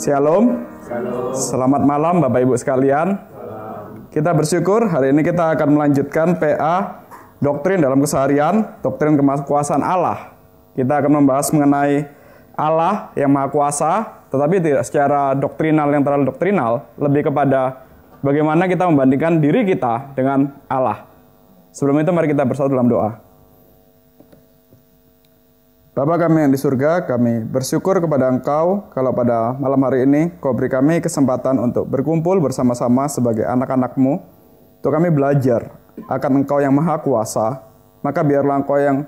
Shalom. Shalom. Selamat malam Bapak Ibu sekalian. Kita bersyukur hari ini kita akan melanjutkan PA Doktrin dalam Keseharian, Doktrin Kemahakuasaan Allah. Kita akan membahas mengenai Allah yang Maha Kuasa, tetapi tidak secara doktrinal yang terlalu doktrinal, lebih kepada bagaimana kita membandingkan diri kita dengan Allah. Sebelum itu mari kita bersatu dalam doa. Bapa kami yang di surga, kami bersyukur kepada Engkau kalau pada malam hari ini Kau beri kami kesempatan untuk berkumpul bersama-sama sebagai anak-anak-Mu, untuk kami belajar akan Engkau yang Maha Kuasa. Maka biarlah Engkau yang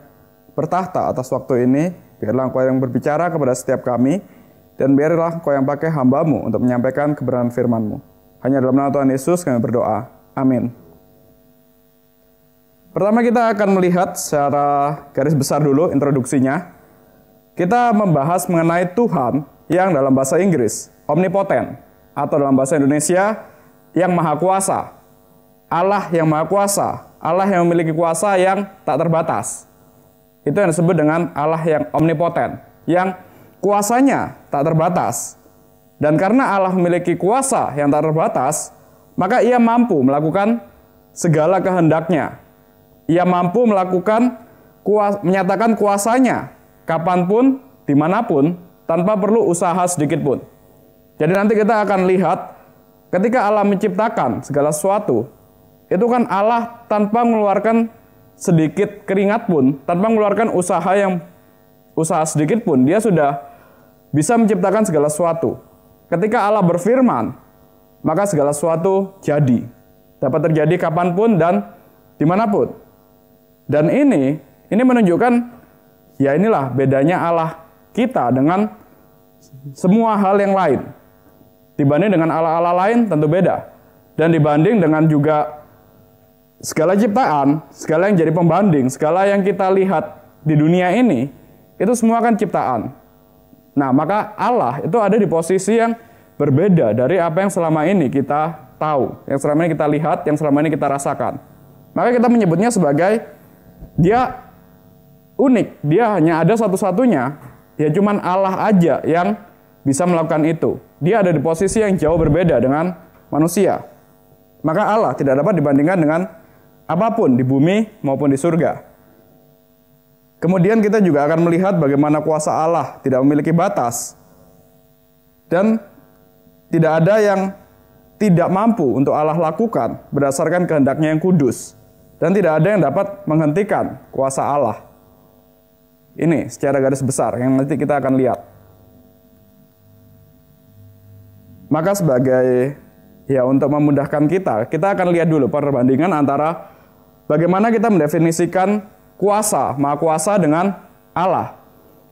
bertahta atas waktu ini, biarlah Engkau yang berbicara kepada setiap kami, dan biarlah Engkau yang pakai hamba-Mu untuk menyampaikan kebenaran firman-Mu. Hanya dalam nama Tuhan Yesus kami berdoa. Amin. Pertama kita akan melihat secara garis besar dulu introduksinya. Kita membahas mengenai Tuhan yang dalam bahasa Inggris omnipoten, atau dalam bahasa Indonesia yang Maha Kuasa. Allah yang Maha Kuasa, Allah yang memiliki kuasa yang tak terbatas. Itu yang disebut dengan Allah yang omnipoten, yang kuasanya tak terbatas. Dan karena Allah memiliki kuasa yang tak terbatas, maka Ia mampu melakukan segala kehendaknya. Ia mampu menyatakan kuasanya kapanpun, dimanapun, tanpa perlu usaha sedikit pun. Jadi nanti kita akan lihat ketika Allah menciptakan segala sesuatu, itu kan Allah tanpa mengeluarkan sedikit keringat pun, tanpa mengeluarkan usaha sedikit pun, Dia sudah bisa menciptakan segala sesuatu. Ketika Allah berfirman, maka segala sesuatu jadi. Dapat terjadi kapanpun dan dimanapun. Dan ini menunjukkan, ya inilah bedanya Allah kita dengan semua hal yang lain. Dibanding dengan Allah-Allah lain tentu beda. Dan dibanding dengan juga segala ciptaan, segala yang jadi pembanding, segala yang kita lihat di dunia ini, itu semua kan ciptaan. Nah, maka Allah itu ada di posisi yang berbeda dari apa yang selama ini kita tahu, yang selama ini kita lihat, yang selama ini kita rasakan. Maka kita menyebutnya sebagai Dia unik, Dia hanya ada satu-satunya, ya cuman Allah aja yang bisa melakukan itu. Dia ada di posisi yang jauh berbeda dengan manusia. Maka Allah tidak dapat dibandingkan dengan apapun di bumi maupun di surga. Kemudian kita juga akan melihat bagaimana kuasa Allah tidak memiliki batas. Dan tidak ada yang tidak mampu untuk Allah lakukan berdasarkan kehendaknya yang kudus. Dan tidak ada yang dapat menghentikan kuasa Allah. Ini secara garis besar yang nanti kita akan lihat. Maka sebagai untuk memudahkan kita akan lihat dulu perbandingan antara bagaimana kita mendefinisikan kuasa, Maha Kuasa dengan Allah.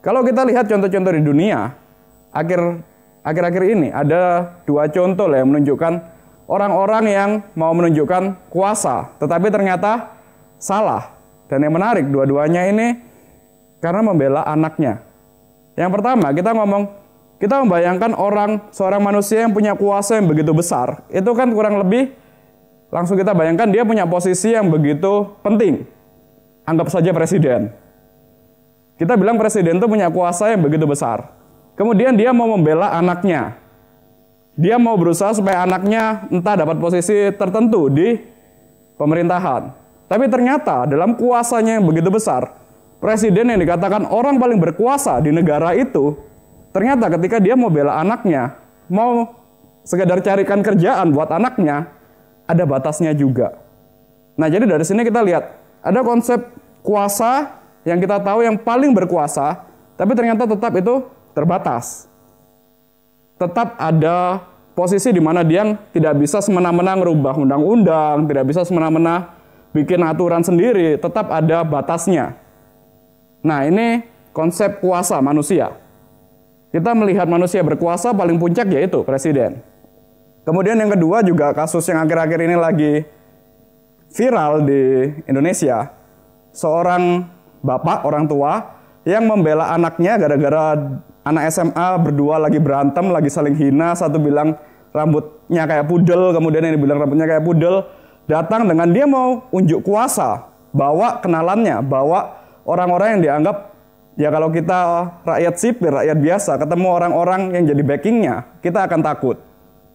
Kalau kita lihat contoh-contoh di dunia, akhir-akhir ini ada dua contoh yang menunjukkan orang-orang yang mau menunjukkan kuasa, tetapi ternyata salah. Dan yang menarik, dua-duanya ini karena membela anaknya. Yang pertama, kita membayangkan seorang manusia yang punya kuasa yang begitu besar. Itu kan kurang lebih, langsung kita bayangkan dia punya posisi yang begitu penting. Anggap saja presiden. Kita bilang presiden itu punya kuasa yang begitu besar. Kemudian dia mau membela anaknya. Dia mau berusaha supaya anaknya entah dapat posisi tertentu di pemerintahan. Tapi ternyata dalam kuasanya yang begitu besar, presiden yang dikatakan orang paling berkuasa di negara itu, ternyata ketika dia mau bela anaknya, mau sekedar carikan kerjaan buat anaknya, ada batasnya juga. Nah, jadi dari sini kita lihat, ada konsep kuasa yang kita tahu yang paling berkuasa, tapi ternyata tetap itu terbatas. Tetap ada posisi di mana dia tidak bisa semena-mena merubah undang-undang, tidak bisa semena-mena bikin aturan sendiri, tetap ada batasnya. Nah, ini konsep kuasa manusia. Kita melihat manusia berkuasa paling puncak yaitu presiden. Kemudian yang kedua juga kasus yang akhir-akhir ini lagi viral di Indonesia. Seorang bapak, orang tua yang membela anaknya gara-gara anak SMA berdua lagi berantem, lagi saling hina. Satu bilang rambutnya kayak pudel, kemudian yang bilang rambutnya kayak pudel. Datang dengan dia mau unjuk kuasa, bawa kenalannya, bawa orang-orang yang dianggap Ya kalau kita rakyat sipil, rakyat biasa, ketemu orang-orang yang jadi backingnya, kita akan takut.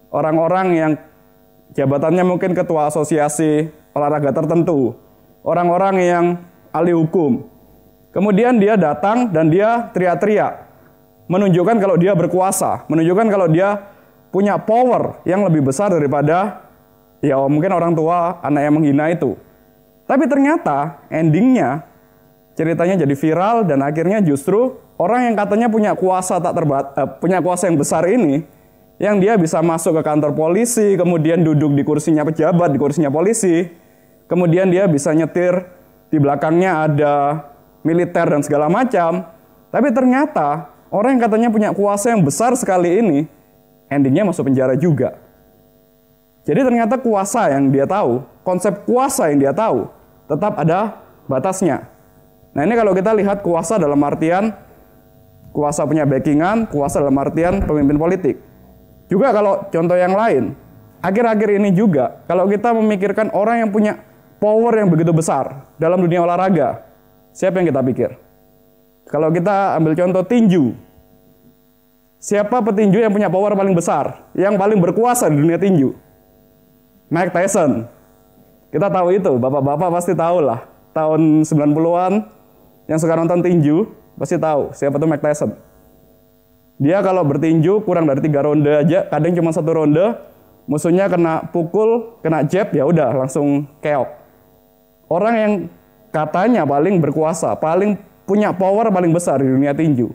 Orang-orang yang jabatannya mungkin ketua asosiasi olahraga tertentu, orang-orang yang ahli hukum. Kemudian dia datang dan dia teriak-teriak, menunjukkan kalau dia berkuasa, menunjukkan kalau dia punya power yang lebih besar daripada ya mungkin orang tua anak yang menghina itu. Tapi ternyata endingnya ceritanya jadi viral dan akhirnya justru orang yang katanya punya kuasa punya kuasa yang besar ini, yang dia bisa masuk ke kantor polisi, kemudian duduk di kursinya pejabat, di kursinya polisi, kemudian dia bisa nyetir, di belakangnya ada militer dan segala macam. Tapi ternyata orang yang katanya punya kuasa yang besar sekali ini, endingnya masuk penjara juga. Jadi ternyata kuasa yang dia tahu, konsep kuasa yang dia tahu, tetap ada batasnya. Nah ini kalau kita lihat kuasa dalam artian kuasa punya backingan, kuasa dalam artian pemimpin politik. Juga kalau contoh yang lain, akhir-akhir ini juga kalau kita memikirkan orang yang punya power yang begitu besar dalam dunia olahraga, siapa yang kita pikir? Kalau kita ambil contoh tinju, siapa petinju yang punya power paling besar, yang paling berkuasa di dunia tinju? Mike Tyson. Kita tahu itu, bapak-bapak pasti tahu lah. Tahun 90-an, yang suka nonton tinju, pasti tahu siapa tuh Mike Tyson. Dia kalau bertinju kurang dari 3 ronde aja, kadang cuma 1 ronde, musuhnya kena pukul, kena jab, ya udah langsung keok. Orang yang katanya paling berkuasa, paling punya power paling besar di dunia tinju.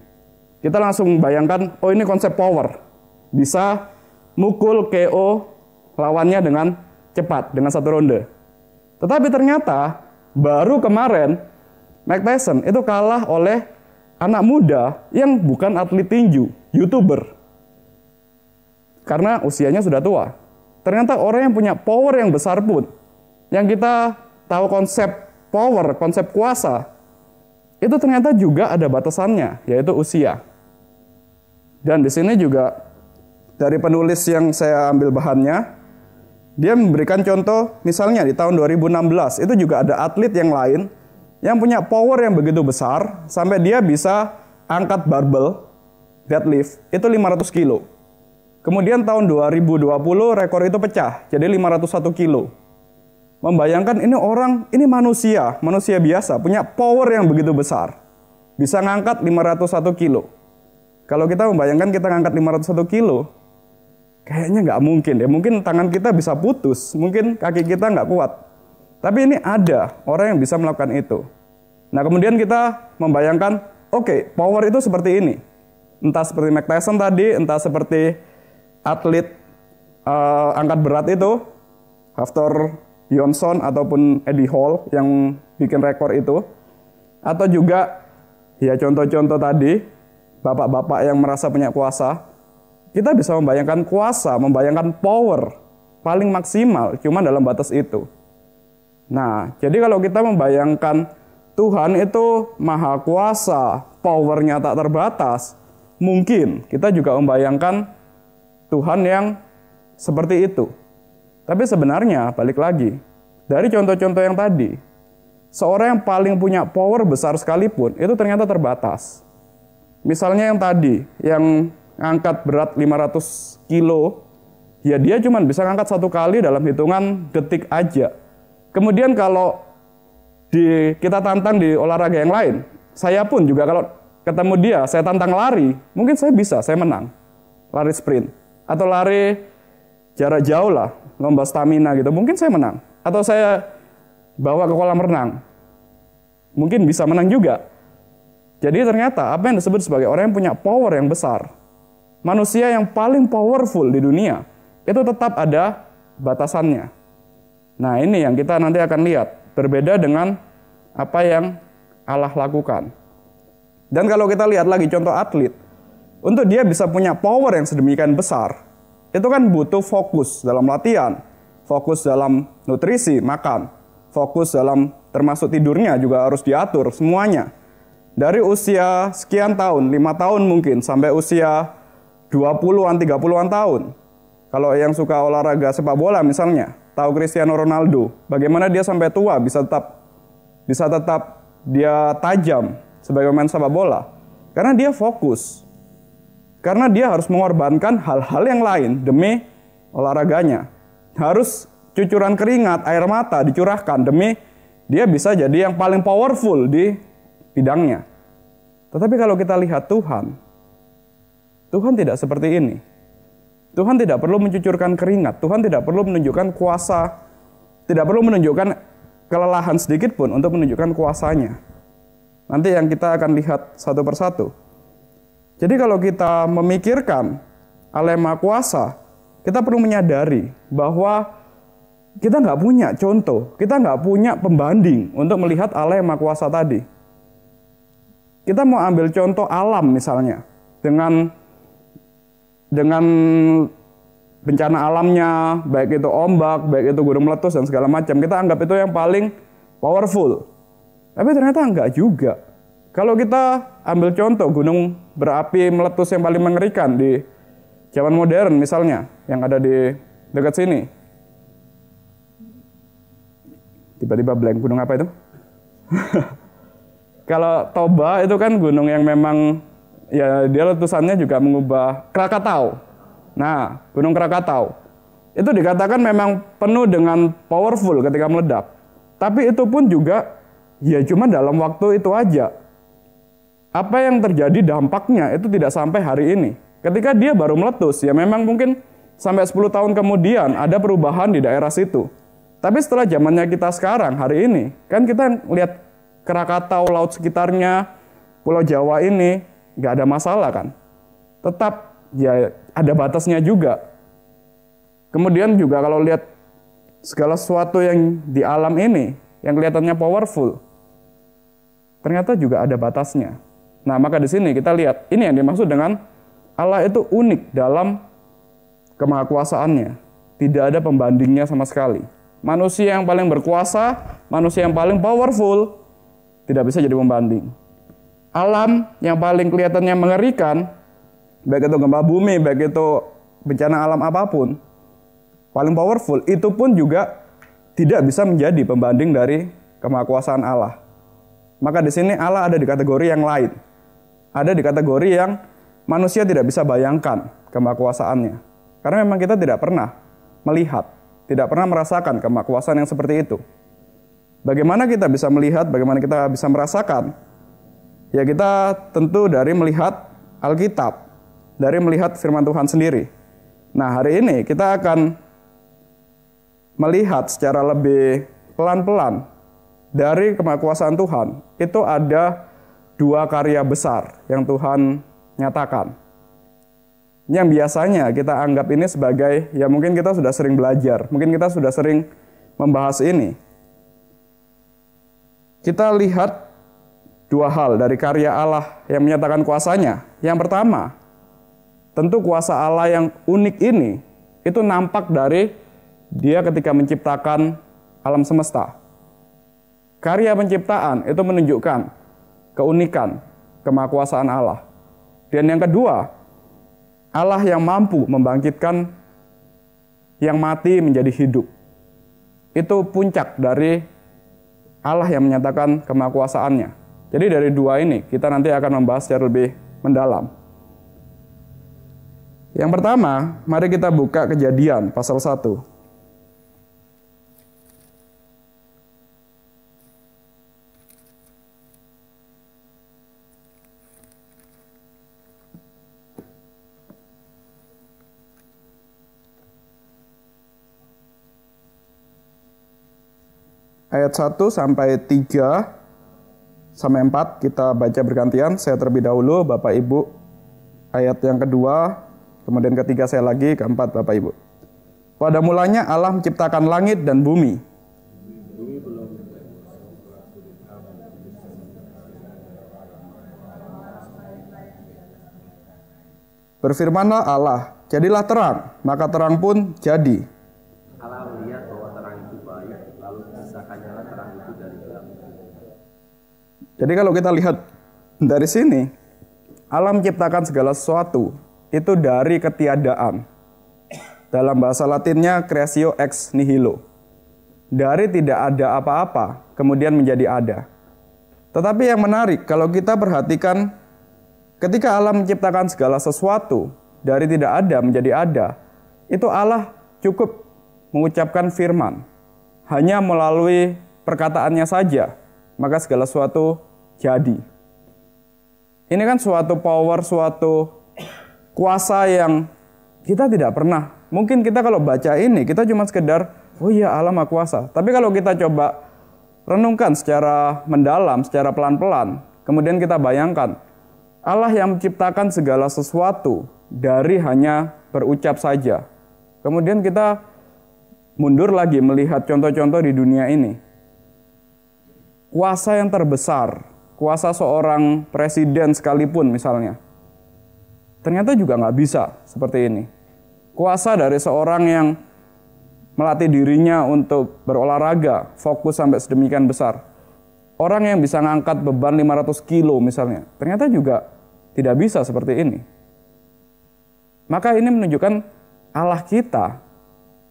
Kita langsung bayangkan, oh ini konsep power. Bisa mukul KO lawannya dengan cepat, dengan 1 ronde. Tetapi ternyata baru kemarin Mike Tyson itu kalah oleh anak muda yang bukan atlet tinju, YouTuber. Karena usianya sudah tua. Ternyata orang yang punya power yang besar pun, yang kita tahu konsep power, konsep kuasa, itu ternyata juga ada batasannya, yaitu usia. Dan di sini juga dari penulis yang saya ambil bahannya, dia memberikan contoh, misalnya di tahun 2016, itu juga ada atlet yang lain yang punya power yang begitu besar, sampai dia bisa angkat barbel, deadlift, itu 500 kilo. Kemudian tahun 2020 rekor itu pecah, jadi 501 kilo. Membayangkan ini orang, ini manusia biasa, punya power yang begitu besar. Bisa ngangkat 501 kilo. Kalau kita membayangkan kita ngangkat 501 kilo, kayaknya nggak mungkin ya. Mungkin tangan kita bisa putus, mungkin kaki kita nggak kuat. Tapi ini ada orang yang bisa melakukan itu. Nah kemudian kita membayangkan, oke, power itu seperti ini. Entah seperti Mike Tyson tadi, entah seperti atlet angkat berat itu, Hafthor Johnson ataupun Eddie Hall yang bikin rekor itu. Atau juga, ya contoh-contoh tadi, bapak-bapak yang merasa punya kuasa. Kita bisa membayangkan kuasa, membayangkan power paling maksimal cuma dalam batas itu. Nah, jadi kalau kita membayangkan Tuhan itu maha kuasa, powernya tak terbatas, mungkin kita juga membayangkan Tuhan yang seperti itu. Tapi sebenarnya, balik lagi, dari contoh-contoh yang tadi, seorang yang paling punya power besar sekalipun, itu ternyata terbatas. Misalnya yang tadi, yang angkat berat 500 kilo, ya dia cuma bisa ngangkat 1 kali dalam hitungan detik aja. Kemudian kalau kita tantang di olahraga yang lain, saya pun juga kalau ketemu dia, saya tantang lari, mungkin saya bisa, saya menang. Lari sprint, atau lari jarak jauh lah, lomba stamina gitu, mungkin saya menang. Atau saya bawa ke kolam renang, mungkin bisa menang juga. Jadi ternyata apa yang disebut sebagai orang yang punya power yang besar, manusia yang paling powerful di dunia, itu tetap ada batasannya. Nah ini yang kita nanti akan lihat, berbeda dengan apa yang Allah lakukan. Dan kalau kita lihat lagi contoh atlet, untuk dia bisa punya power yang sedemikian besar, itu kan butuh fokus dalam latihan, fokus dalam nutrisi, makan, fokus dalam termasuk tidurnya juga harus diatur semuanya. Dari usia sekian tahun, 5 tahun mungkin, sampai usia 20-an, 30-an tahun. Kalau yang suka olahraga sepak bola misalnya, tahu Cristiano Ronaldo, bagaimana dia sampai tua bisa tetap dia tajam, sebagai pemain sepak bola? Karena dia fokus. Karena dia harus mengorbankan hal-hal yang lain demi olahraganya. Harus cucuran keringat, air mata dicurahkan demi dia bisa jadi yang paling powerful di bidangnya. Tetapi kalau kita lihat Tuhan tidak seperti ini. Tuhan tidak perlu mencucurkan keringat, Tuhan tidak perlu menunjukkan kuasa, tidak perlu menunjukkan kelelahan sedikit pun untuk menunjukkan kuasanya. Nanti yang kita akan lihat satu persatu. Jadi kalau kita memikirkan Allah yang Maha Kuasa, kita perlu menyadari bahwa kita nggak punya contoh, kita nggak punya pembanding untuk melihat Allah yang Maha Kuasa tadi. Kita mau ambil contoh alam misalnya, dengan bencana alamnya, baik itu ombak, baik itu gunung meletus dan segala macam, kita anggap itu yang paling powerful. Tapi ternyata enggak juga. Kalau kita ambil contoh gunung berapi meletus yang paling mengerikan di zaman modern misalnya, yang ada di dekat sini. Tiba-tiba blank, gunung apa itu? Kalau Toba itu kan gunung yang memang ya dia letusannya juga mengubah Krakatau. Nah, Gunung Krakatau itu dikatakan memang penuh dengan powerful ketika meledak. Tapi itu pun juga ya cuma dalam waktu itu aja. Apa yang terjadi dampaknya itu tidak sampai hari ini. Ketika dia baru meletus, ya memang mungkin sampai 10 tahun kemudian ada perubahan di daerah situ. Tapi setelah zamannya kita sekarang, hari ini, kan kita lihat Krakatau, laut sekitarnya, Pulau Jawa ini, nggak ada masalah kan. Tetap ya ada batasnya juga. Kemudian juga kalau lihat segala sesuatu yang di alam ini, yang kelihatannya powerful, ternyata juga ada batasnya. Nah, maka di sini kita lihat, ini yang dimaksud dengan Allah itu unik dalam kemahakuasaannya. Tidak ada pembandingnya sama sekali. Manusia yang paling berkuasa, manusia yang paling powerful, tidak bisa jadi pembanding. Alam yang paling kelihatannya mengerikan, baik itu gempa bumi, baik itu bencana alam apapun, paling powerful, itu pun juga tidak bisa menjadi pembanding dari kemahakuasaan Allah. Maka di sini Allah ada di kategori yang lain. Ada di kategori yang manusia tidak bisa bayangkan kemahakuasaannya. Karena memang kita tidak pernah melihat, tidak pernah merasakan kemahakuasaan yang seperti itu. Bagaimana kita bisa melihat, bagaimana kita bisa merasakan? Ya kita tentu dari melihat Alkitab, dari melihat firman Tuhan sendiri. Nah, hari ini kita akan melihat secara lebih pelan-pelan dari kemahakuasaan Tuhan. Itu ada 2 karya besar yang Tuhan nyatakan. Yang biasanya kita anggap ini sebagai, ya mungkin kita sudah sering belajar, mungkin kita sudah sering membahas ini. Kita lihat 2 hal dari karya Allah yang menyatakan kuasanya. Yang pertama, tentu kuasa Allah yang unik ini, itu nampak dari Dia ketika menciptakan alam semesta. Karya penciptaan itu menunjukkan keunikan, kemahakuasaan Allah. Dan yang kedua, Allah yang mampu membangkitkan yang mati menjadi hidup. Itu puncak dari Allah yang menyatakan kemahakuasaannya. Jadi dari 2 ini kita nanti akan membahas secara lebih mendalam. Yang pertama, mari kita buka Kejadian pasal 1. Ayat 1 sampai 3 sampai 4 kita baca bergantian. Saya terlebih dahulu, Bapak Ibu. Ayat yang kedua, kemudian ketiga saya lagi, keempat Bapak Ibu. Pada mulanya Allah menciptakan langit dan bumi. Berfirmanlah Allah, jadilah terang, maka terang pun jadi. Allah melihat bahwa terang itu baik, lalu dipisahkannya terang itu dari gelap. Jadi kalau kita lihat dari sini, Allah menciptakan segala sesuatu itu dari ketiadaan. Dalam bahasa Latinnya creatio ex nihilo. Dari tidak ada apa-apa, kemudian menjadi ada. Tetapi yang menarik, kalau kita perhatikan ketika Allah menciptakan segala sesuatu dari tidak ada menjadi ada, itu Allah cukup mengucapkan firman. Hanya melalui perkataannya saja, maka segala sesuatu jadi. Ini kan suatu power, suatu kuasa yang kita tidak pernah. Mungkin kita kalau baca ini, kita cuma sekedar, oh iya Allah Maha Kuasa. Tapi kalau kita coba renungkan secara mendalam, secara pelan-pelan, kemudian kita bayangkan, Allah yang menciptakan segala sesuatu dari hanya berucap saja. Kemudian kita mundur lagi melihat contoh-contoh di dunia ini. Kuasa yang terbesar, kuasa seorang presiden sekalipun misalnya, ternyata juga nggak bisa seperti ini. Kuasa dari seorang yang melatih dirinya untuk berolahraga, fokus sampai sedemikian besar. Orang yang bisa ngangkat beban 500 kilo misalnya, ternyata juga tidak bisa seperti ini. Maka ini menunjukkan Allah kita,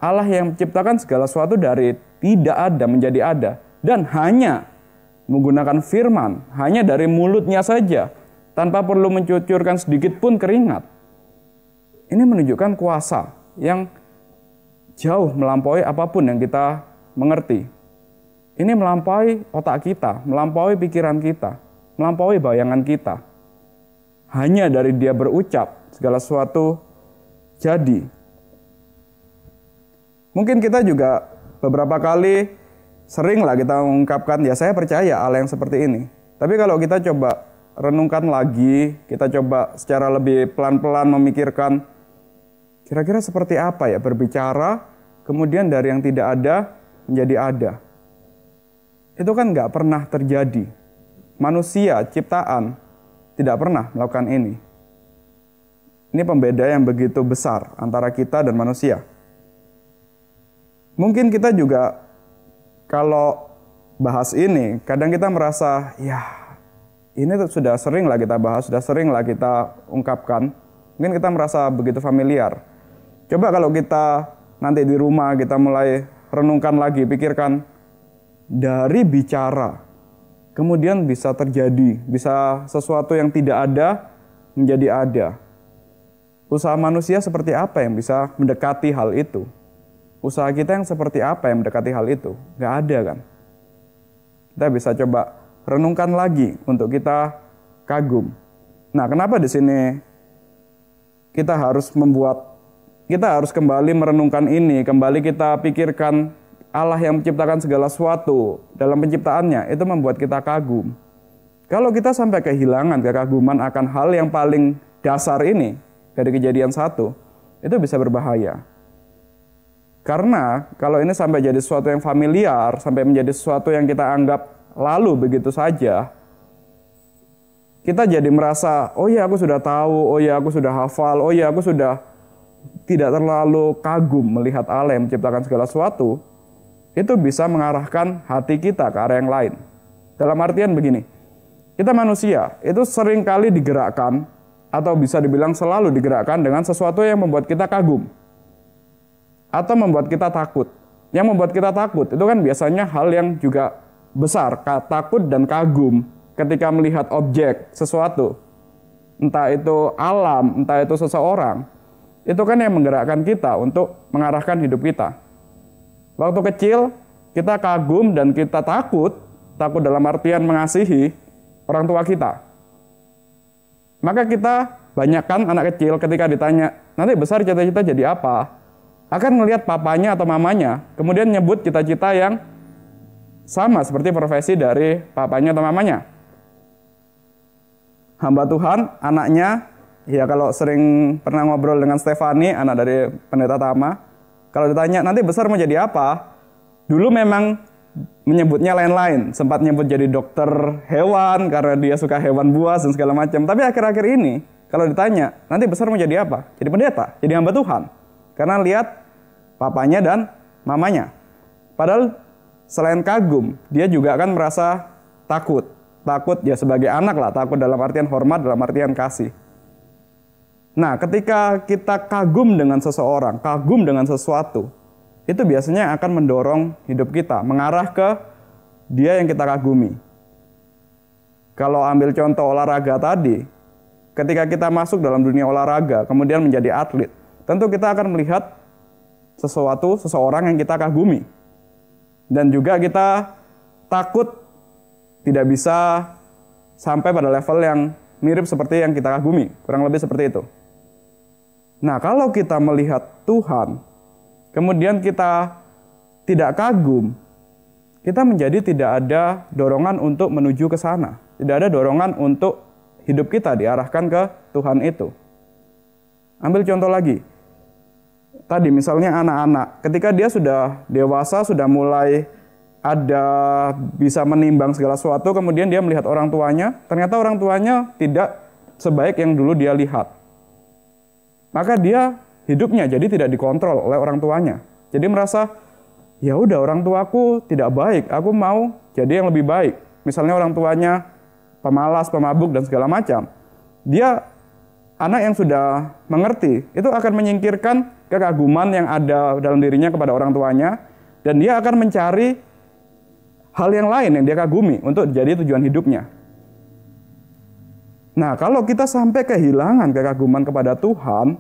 Allah yang menciptakan segala sesuatu dari tidak ada menjadi ada. Dan hanya menggunakan firman, hanya dari mulutnya saja, tanpa perlu mencucurkan sedikit pun keringat. Ini menunjukkan kuasa yang jauh melampaui apapun yang kita mengerti. Ini melampaui otak kita, melampaui pikiran kita, melampaui bayangan kita. Hanya dari dia berucap, segala sesuatu jadi. Mungkin kita juga beberapa kali seringlah kita mengungkapkan, ya saya percaya Allah yang seperti ini. Tapi kalau kita coba renungkan lagi, kita coba secara lebih pelan-pelan memikirkan, kira-kira seperti apa ya berbicara, kemudian dari yang tidak ada menjadi ada. Itu kan nggak pernah terjadi. Manusia, ciptaan, tidak pernah melakukan ini. Ini pembeda yang begitu besar antara kita dan manusia. Mungkin kita juga kalau bahas ini, kadang kita merasa, ya ini sudah sering lah kita bahas, sudah sering lah kita ungkapkan. Mungkin kita merasa begitu familiar. Coba kalau kita nanti di rumah, kita mulai renungkan lagi, pikirkan, dari bicara, kemudian bisa terjadi, bisa sesuatu yang tidak ada menjadi ada. Usaha manusia seperti apa yang bisa mendekati hal itu? Usaha kita yang seperti apa yang mendekati hal itu? Nggak ada kan? Kita bisa coba renungkan lagi untuk kita kagum. Nah, kenapa di sini kita harus kembali merenungkan ini, kembali kita pikirkan Allah yang menciptakan segala sesuatu dalam penciptaannya, itu membuat kita kagum. Kalau kita sampai kehilangan kekaguman akan hal yang paling dasar ini, dari Kejadian 1, itu bisa berbahaya. Karena kalau ini sampai jadi sesuatu yang familiar, sampai menjadi sesuatu yang kita anggap lalu begitu saja, kita jadi merasa, oh ya aku sudah tahu, oh ya aku sudah hafal, oh ya aku sudah tidak terlalu kagum melihat Allah yang menciptakan segala sesuatu. Itu bisa mengarahkan hati kita ke arah yang lain. Dalam artian begini, kita manusia itu sering kali digerakkan, atau bisa dibilang selalu digerakkan dengan sesuatu yang membuat kita kagum, atau membuat kita takut. Yang membuat kita takut itu kan biasanya hal yang juga besar, takut dan kagum ketika melihat objek sesuatu. Entah itu alam, entah itu seseorang. Itu kan yang menggerakkan kita untuk mengarahkan hidup kita. Waktu kecil, kita kagum dan kita takut dalam artian mengasihi orang tua kita. Maka kita, banyakkan anak kecil ketika ditanya, nanti besar cita-cita jadi apa? Akan melihat papanya atau mamanya, kemudian nyebut cita-cita yang sama seperti profesi dari papanya atau mamanya. Hamba Tuhan, anaknya, ya kalau sering pernah ngobrol dengan Stefani, anak dari Pendeta Tama, kalau ditanya, nanti besar mau jadi apa? Dulu memang menyebutnya lain-lain. Sempat nyebut jadi dokter hewan, karena dia suka hewan buas dan segala macam. Tapi akhir-akhir ini, kalau ditanya, nanti besar mau jadi apa? Jadi pendeta, jadi hamba Tuhan. Karena lihat papanya dan mamanya. Padahal selain kagum, dia juga akan merasa takut. Takut ya sebagai anak lah, takut dalam artian hormat, dalam artian kasih. Nah, ketika kita kagum dengan seseorang, kagum dengan sesuatu, itu biasanya akan mendorong hidup kita, mengarah ke dia yang kita kagumi. Kalau ambil contoh olahraga tadi, ketika kita masuk dalam dunia olahraga, kemudian menjadi atlet, tentu kita akan melihat seseorang yang kita kagumi. Dan juga kita takut tidak bisa sampai pada level yang mirip seperti yang kita kagumi, kurang lebih seperti itu. Nah, kalau kita melihat Tuhan, kemudian kita tidak kagum, kita menjadi tidak ada dorongan untuk menuju ke sana. Tidak ada dorongan untuk hidup kita diarahkan ke Tuhan itu. Ambil contoh lagi. Tadi misalnya anak-anak, ketika dia sudah dewasa, sudah mulai ada bisa menimbang segala sesuatu, kemudian dia melihat orang tuanya, ternyata orang tuanya tidak sebaik yang dulu dia lihat. Maka dia hidupnya jadi tidak dikontrol oleh orang tuanya. Jadi merasa, ya udah orang tuaku tidak baik, aku mau jadi yang lebih baik. Misalnya orang tuanya pemalas, pemabuk dan segala macam. Dia anak yang sudah mengerti, itu akan menyingkirkan kekaguman yang ada dalam dirinya kepada orang tuanya, dan dia akan mencari hal yang lain yang dia kagumi untuk jadi tujuan hidupnya. Nah, kalau kita sampai kehilangan kekaguman kepada Tuhan,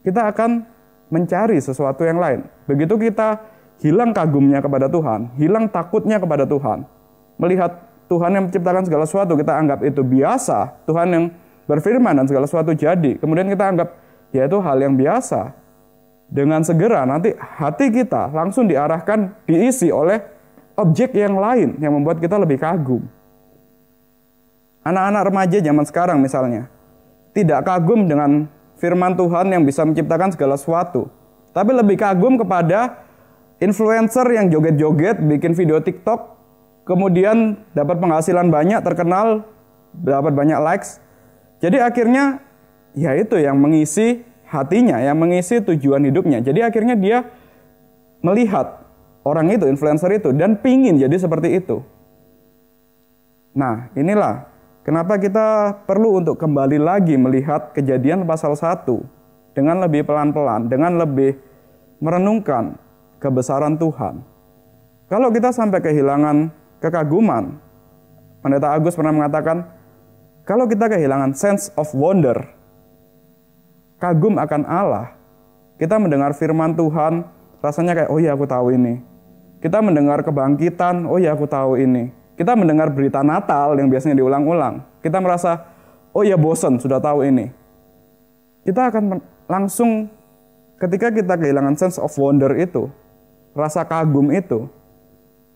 kita akan mencari sesuatu yang lain. Begitu kita hilang kagumnya kepada Tuhan, hilang takutnya kepada Tuhan, melihat Tuhan yang menciptakan segala sesuatu, kita anggap itu biasa, Tuhan yang berfirman dan segala sesuatu jadi, kemudian kita anggap ya itu hal yang biasa. Dengan segera nanti hati kita langsung diarahkan, diisi oleh objek yang lain yang membuat kita lebih kagum. Anak-anak remaja zaman sekarang misalnya, tidak kagum dengan firman Tuhan yang bisa menciptakan segala sesuatu, tapi lebih kagum kepada influencer yang joget-joget, bikin video TikTok, kemudian dapat penghasilan banyak, terkenal, dapat banyak likes. Jadi akhirnya ya itu yang mengisi hatinya, yang mengisi tujuan hidupnya. Jadi akhirnya dia melihat orang itu, influencer itu, dan pingin jadi seperti itu. Nah, inilah kenapa kita perlu untuk kembali lagi melihat Kejadian pasal 1 dengan lebih pelan-pelan, dengan lebih merenungkan kebesaran Tuhan. Kalau kita sampai kehilangan kekaguman, Pendeta Agus pernah mengatakan, kalau kita kehilangan sense of wonder, kagum akan Allah, kita mendengar firman Tuhan, rasanya kayak, oh iya aku tahu ini. Kita mendengar kebangkitan, oh iya aku tahu ini. Kita mendengar berita Natal yang biasanya diulang-ulang, kita merasa, oh iya bosan, sudah tahu ini. Kita akan langsung, ketika kita kehilangan sense of wonder itu, rasa kagum itu,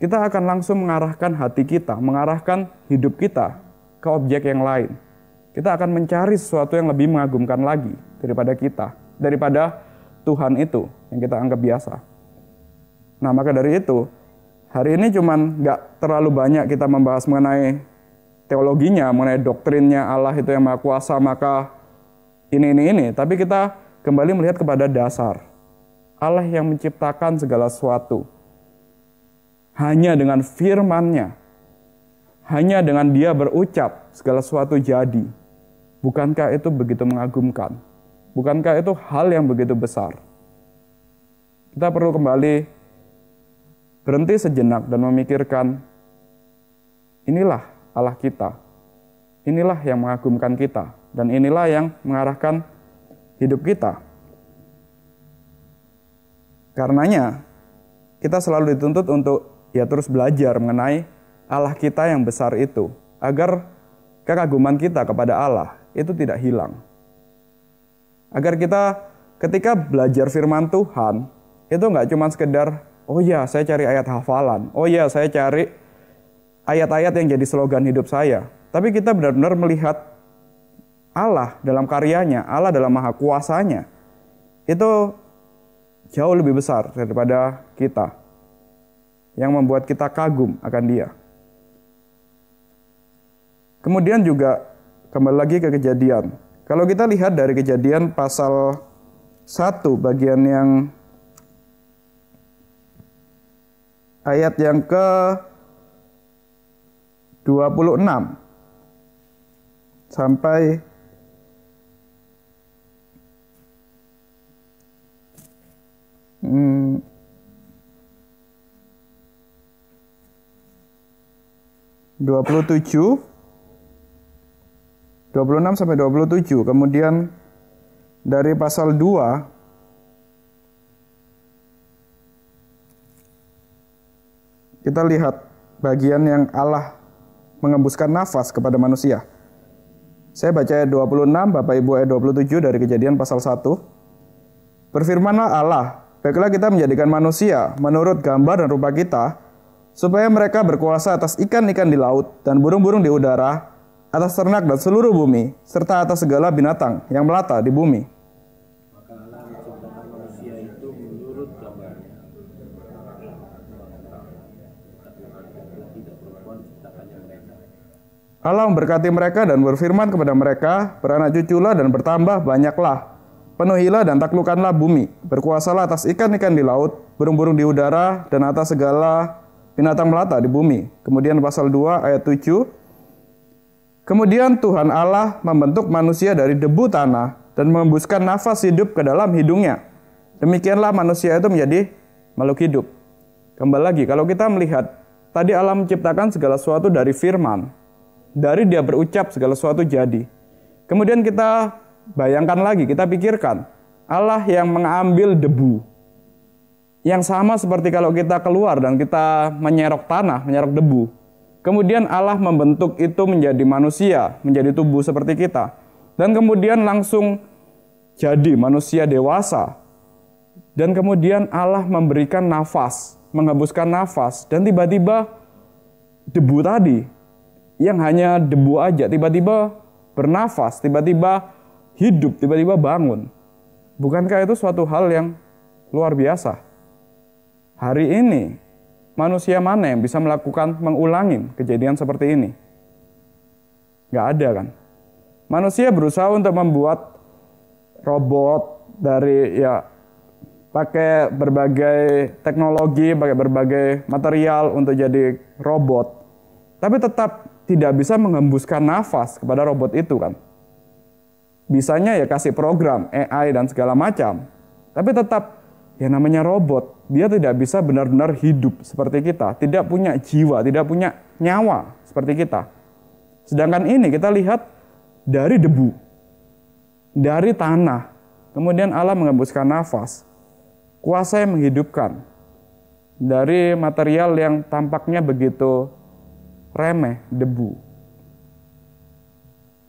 kita akan langsung mengarahkan hati kita, mengarahkan hidup kita ke objek yang lain. Kita akan mencari sesuatu yang lebih mengagumkan lagi daripada kita, daripada Tuhan itu yang kita anggap biasa. Nah, maka dari itu, hari ini cuman nggak terlalu banyak kita membahas mengenai teologinya, mengenai doktrinnya Allah itu yang Maha Kuasa, maka ini. Tapi kita kembali melihat kepada dasar. Allah yang menciptakan segala sesuatu. Hanya dengan firman-Nya, hanya dengan Dia berucap, segala sesuatu jadi. Bukankah itu begitu mengagumkan? Bukankah itu hal yang begitu besar? Kita perlu kembali berhenti sejenak dan memikirkan, inilah Allah kita. Inilah yang mengagumkan kita. Dan inilah yang mengarahkan hidup kita. Karenanya, kita selalu dituntut untuk terus belajar mengenai Allah kita yang besar itu, agar kekaguman kita kepada Allah itu tidak hilang. Agar kita ketika belajar firman Tuhan, itu nggak cuma sekedar, oh ya saya cari ayat hafalan, oh ya saya cari ayat-ayat yang jadi slogan hidup saya. Tapi kita benar-benar melihat Allah dalam karyanya, Allah dalam maha kuasanya, itu jauh lebih besar daripada kita, yang membuat kita kagum akan Dia. Kemudian juga kembali lagi ke Kejadian. Kalau kita lihat dari Kejadian pasal 1 bagian yang ayat yang ke 26 sampai 27, 26 sampai 27. Kemudian dari pasal 2 kita lihat bagian yang Allah mengembuskan nafas kepada manusia. Saya baca ayat 26, Bapak Ibu ayat 27 dari Kejadian pasal 1. Berfirmanlah Allah, baiklah kita menjadikan manusia menurut gambar dan rupa kita, supaya mereka berkuasa atas ikan-ikan di laut dan burung-burung di udara, atas ternak dan seluruh bumi, serta atas segala binatang yang melata di bumi. Maka Allah menciptakan manusia itu menurut gambarnya. Tidak perempuan ciptakannya mereka. Allah memberkati mereka dan berfirman kepada mereka, beranak cuculah dan bertambah banyaklah. Penuhilah dan taklukkanlah bumi, berkuasalah atas ikan-ikan di laut, burung-burung di udara, dan atas segala binatang melata di bumi. Kemudian pasal 2 ayat 7. Kemudian Tuhan Allah membentuk manusia dari debu tanah dan mengembuskan nafas hidup ke dalam hidungnya. Demikianlah manusia itu menjadi makhluk hidup. Kembali lagi, kalau kita melihat, tadi Allah menciptakan segala sesuatu dari firman. Dari dia berucap segala sesuatu jadi. Kemudian kita bayangkan lagi, kita pikirkan. Allah yang mengambil debu. Yang sama seperti kalau kita keluar dan kita menyerok tanah, menyerok debu. Kemudian Allah membentuk itu menjadi manusia, menjadi tubuh seperti kita. Dan kemudian langsung jadi manusia dewasa. Dan kemudian Allah memberikan nafas, menghembuskan nafas. Dan tiba-tiba debu tadi, yang hanya debu aja, tiba-tiba bernafas, tiba-tiba hidup, tiba-tiba bangun. Bukankah itu suatu hal yang luar biasa? Hari ini, manusia mana yang bisa melakukan, mengulangi kejadian seperti ini? Nggak ada kan? Manusia berusaha untuk membuat robot dari pakai berbagai teknologi, pakai berbagai material untuk jadi robot. Tapi tetap tidak bisa menghembuskan nafas kepada robot itu kan. Bisanya ya kasih program, AI dan segala macam. Tapi tetap ya namanya robot, dia tidak bisa benar-benar hidup seperti kita. Tidak punya jiwa, tidak punya nyawa seperti kita. Sedangkan ini kita lihat dari debu, dari tanah. Kemudian Allah menghembuskan nafas. Kuasa yang menghidupkan. Dari material yang tampaknya begitu remeh, debu.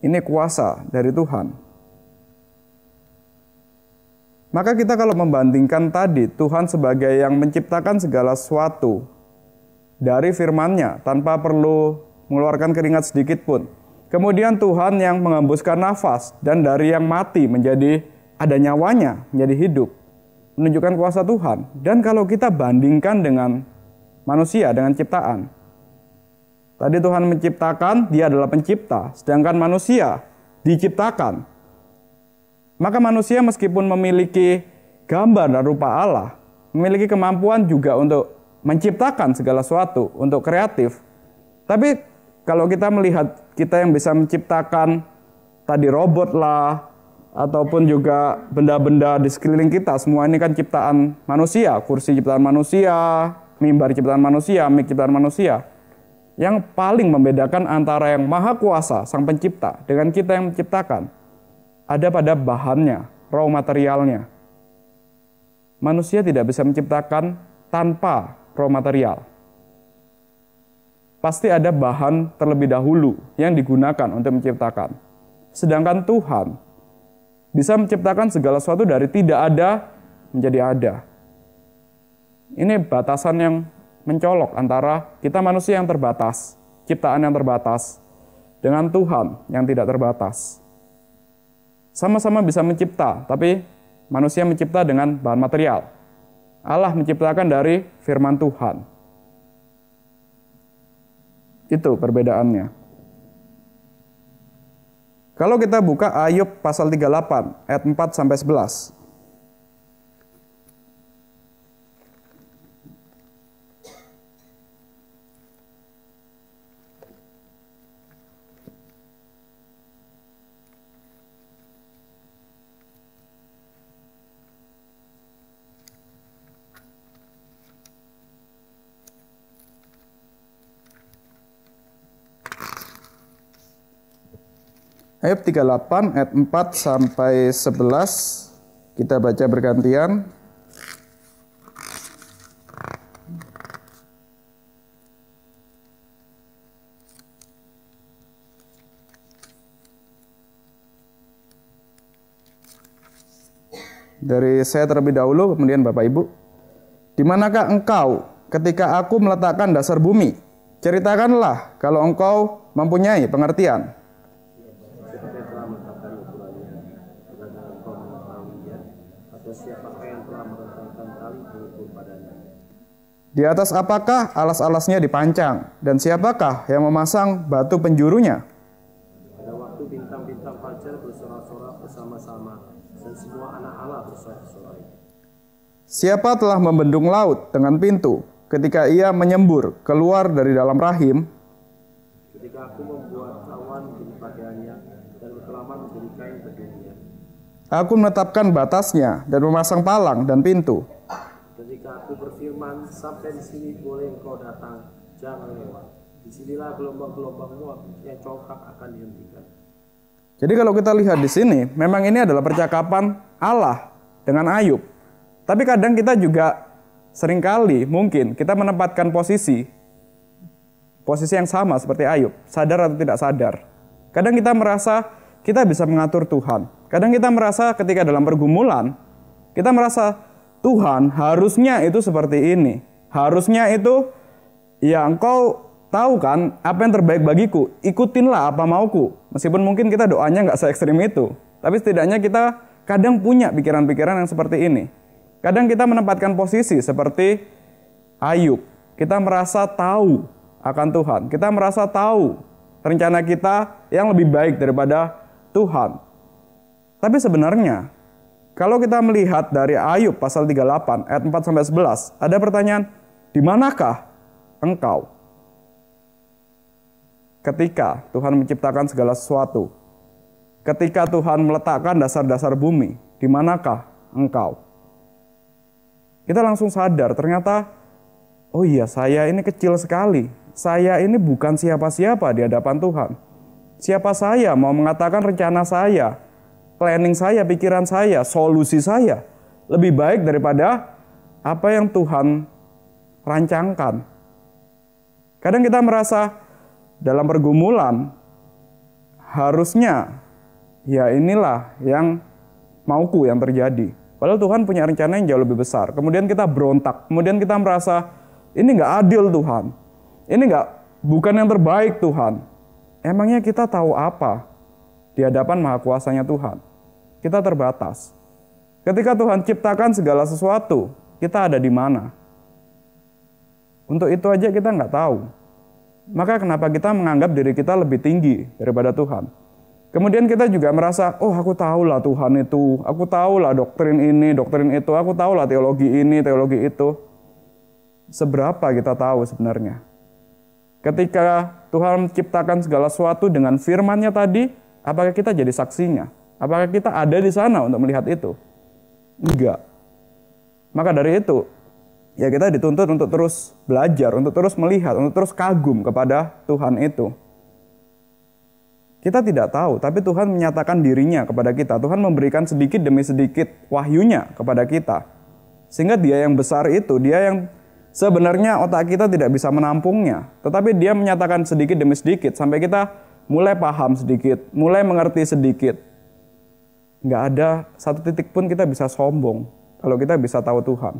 Ini kuasa dari Tuhan. Maka kita kalau membandingkan tadi, Tuhan sebagai yang menciptakan segala sesuatu dari firman-Nya tanpa perlu mengeluarkan keringat sedikit pun. Kemudian Tuhan yang menghembuskan nafas dan dari yang mati menjadi ada nyawanya, menjadi hidup. Menunjukkan kuasa Tuhan. Dan kalau kita bandingkan dengan manusia, dengan ciptaan. Tadi Tuhan menciptakan, dia adalah pencipta. Sedangkan manusia diciptakan. Maka manusia meskipun memiliki gambar dan rupa Allah, memiliki kemampuan juga untuk menciptakan segala sesuatu, untuk kreatif. Tapi kalau kita melihat kita yang bisa menciptakan tadi robot lah, ataupun juga benda-benda di sekeliling kita, semua ini kan ciptaan manusia, kursi ciptaan manusia, mimbar ciptaan manusia, mic ciptaan manusia. Yang paling membedakan antara yang maha kuasa, sang pencipta, dengan kita yang menciptakan, ada pada bahannya, raw materialnya. Manusia tidak bisa menciptakan tanpa raw material. Pasti ada bahan terlebih dahulu yang digunakan untuk menciptakan. Sedangkan Tuhan bisa menciptakan segala sesuatu dari tidak ada menjadi ada. Ini batasan yang mencolok antara kita manusia yang terbatas, ciptaan yang terbatas, dengan Tuhan yang tidak terbatas. Sama-sama bisa mencipta, tapi manusia mencipta dengan bahan material. Allah menciptakan dari firman Tuhan. Itu perbedaannya. Kalau kita buka Ayub pasal 38 ayat 4 sampai 11. Ayub 38 ayat 4 sampai 11 kita baca bergantian. Dari saya terlebih dahulu, kemudian Bapak Ibu. Di manakah engkau ketika aku meletakkan dasar bumi? Ceritakanlah kalau engkau mempunyai pengertian. Siapakah telah menetapkan ukurannya? Apakah engkau mengetahuinya? Atau siapakah yang telah menetapkan tali pengukur padanya? Di atas apakah alas-alasnya dipancang? Dan siapakah yang memasang batu penjurunya? Pada waktu bintang-bintang fajar bersorak-sorak bersama-sama, dan semua anak Allah bersorak-sorai. Siapa telah membendung laut dengan pintu ketika ia menyembur keluar dari dalam rahim? Ketika aku membuat awan menjadi pakaiannya dan kekelaman menjadi kain bajunya. Aku menetapkan batasnya dan memasang palang dan pintu. Ketika aku berfirman, sampai di sini boleh engkau datang, jangan lewat. Disinilah gelombang-gelombangmu yang congkak akan dihentikan. Jadi kalau kita lihat di sini, memang ini adalah percakapan Allah dengan Ayub. Tapi kadang kita juga seringkali mungkin kita menempatkan posisi yang sama seperti Ayub, sadar atau tidak sadar. Kadang kita merasa kita bisa mengatur Tuhan. Kadang kita merasa ketika dalam pergumulan, kita merasa Tuhan harusnya itu seperti ini. Harusnya itu, ya engkau tahu kan apa yang terbaik bagiku, ikutinlah apa mauku. Meskipun mungkin kita doanya nggak se-ekstrim itu, tapi setidaknya kita kadang punya pikiran-pikiran yang seperti ini. Kadang kita menempatkan posisi seperti Ayub. Kita merasa tahu akan Tuhan. Kita merasa tahu rencana kita yang lebih baik daripada Tuhan. Tapi sebenarnya, kalau kita melihat dari Ayub pasal 38 ayat 4-11, ada pertanyaan, di manakah engkau ketika Tuhan menciptakan segala sesuatu? Ketika Tuhan meletakkan dasar-dasar bumi, di manakah engkau? Kita langsung sadar, ternyata, oh iya, saya ini kecil sekali. Saya ini bukan siapa-siapa di hadapan Tuhan. Siapa saya mau mengatakan rencana saya, planning saya, pikiran saya, solusi saya lebih baik daripada apa yang Tuhan rancangkan. Kadang kita merasa dalam pergumulan, harusnya ya inilah yang mauku yang terjadi. Padahal Tuhan punya rencana yang jauh lebih besar. Kemudian kita berontak, kemudian kita merasa ini nggak adil Tuhan. Ini bukan yang terbaik Tuhan. Emangnya kita tahu apa di hadapan Maha Kuasanya Tuhan? Kita terbatas. Ketika Tuhan ciptakan segala sesuatu, kita ada di mana? Untuk itu aja kita nggak tahu. Maka kenapa kita menganggap diri kita lebih tinggi daripada Tuhan? Kemudian kita juga merasa, oh aku tahulah Tuhan itu, aku tahulah doktrin ini, doktrin itu, aku tahulah teologi ini, teologi itu. Seberapa kita tahu sebenarnya? Ketika Tuhan menciptakan segala sesuatu dengan firman-Nya tadi, apakah kita jadi saksinya? Apakah kita ada di sana untuk melihat itu? Enggak. Maka dari itu, ya kita dituntut untuk terus belajar, untuk terus melihat, untuk terus kagum kepada Tuhan itu. Kita tidak tahu, tapi Tuhan menyatakan dirinya kepada kita. Tuhan memberikan sedikit demi sedikit wahyunya kepada kita. Sehingga dia yang besar itu, dia yang sebenarnya otak kita tidak bisa menampungnya. Tetapi dia menyatakan sedikit demi sedikit, sampai kita mulai paham sedikit, mulai mengerti sedikit. Nggak ada satu titik pun kita bisa sombong kalau kita bisa tahu Tuhan.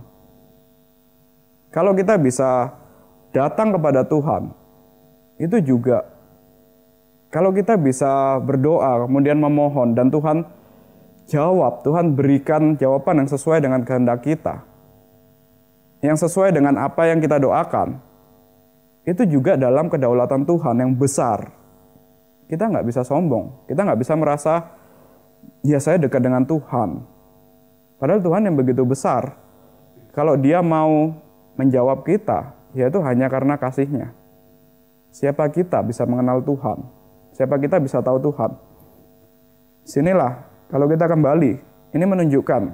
Kalau kita bisa datang kepada Tuhan, itu juga kalau kita bisa berdoa, kemudian memohon, dan Tuhan jawab, Tuhan berikan jawaban yang sesuai dengan kehendak kita, yang sesuai dengan apa yang kita doakan, itu juga dalam kedaulatan Tuhan yang besar. Kita nggak bisa sombong, kita nggak bisa merasa, ya saya dekat dengan Tuhan. Padahal Tuhan yang begitu besar, kalau dia mau menjawab kita, ya itu hanya karena kasih-Nya. Siapa kita bisa mengenal Tuhan? Siapa kita bisa tahu Tuhan? Sinilah, kalau kita kembali, ini menunjukkan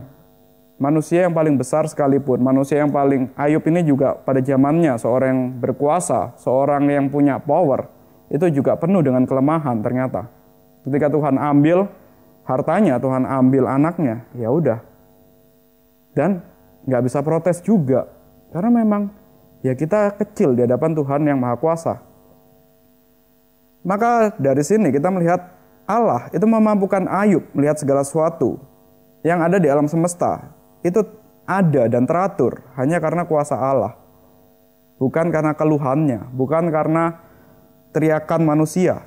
manusia yang paling besar sekalipun, manusia yang paling, Ayub ini juga pada zamannya seorang yang berkuasa, seorang yang punya power, itu juga penuh dengan kelemahan ternyata. Ketika Tuhan ambil hartanya, Tuhan ambil anaknya, ya udah. Dan nggak bisa protes juga. Karena memang ya kita kecil di hadapan Tuhan yang Maha Kuasa. Maka dari sini kita melihat Allah itu memampukan Ayub melihat segala sesuatu yang ada di alam semesta. Itu ada dan teratur hanya karena kuasa Allah. Bukan karena keluhannya, bukan karena teriakan manusia.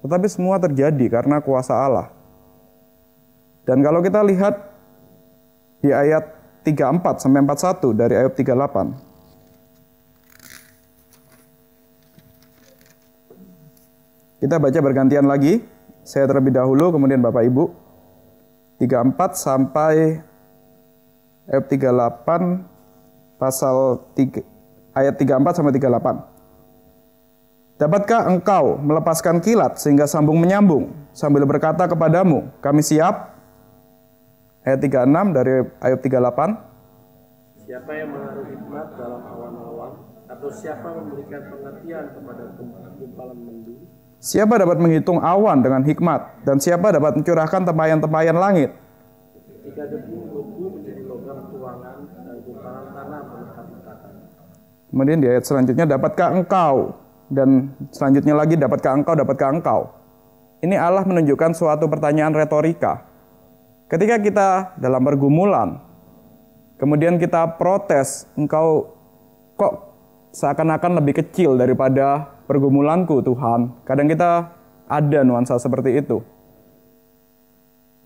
Tetapi semua terjadi karena kuasa Allah. Dan kalau kita lihat di ayat 34 sampai 41 dari ayat 38. Kita baca bergantian lagi. Saya terlebih dahulu, kemudian Bapak Ibu. 34 sampai ayat 38 pasal 3, ayat 34 sampai 38. Dapatkah engkau melepaskan kilat sehingga sambung menyambung sambil berkata kepadamu, kami siap? Ayat 36 dari ayat 38. Siapa yang menaruh hikmat dalam awan-awan, atau siapa memberikan pengertian kepada gumpalan mendung? Siapa dapat menghitung awan dengan hikmat, dan siapa dapat mencurahkan tempayan-tempayan langit? Jika debu menjadi logam tuangan dan gumpalan tanah melekat-lekatan. Kemudian di ayat selanjutnya, dapatkah engkau? Dan selanjutnya lagi, dapatkah engkau, dapatkah engkau? Ini Allah menunjukkan suatu pertanyaan retorika. Ketika kita dalam pergumulan, kemudian kita protes, engkau kok seakan-akan lebih kecil daripada pergumulanku Tuhan. Kadang kita ada nuansa seperti itu.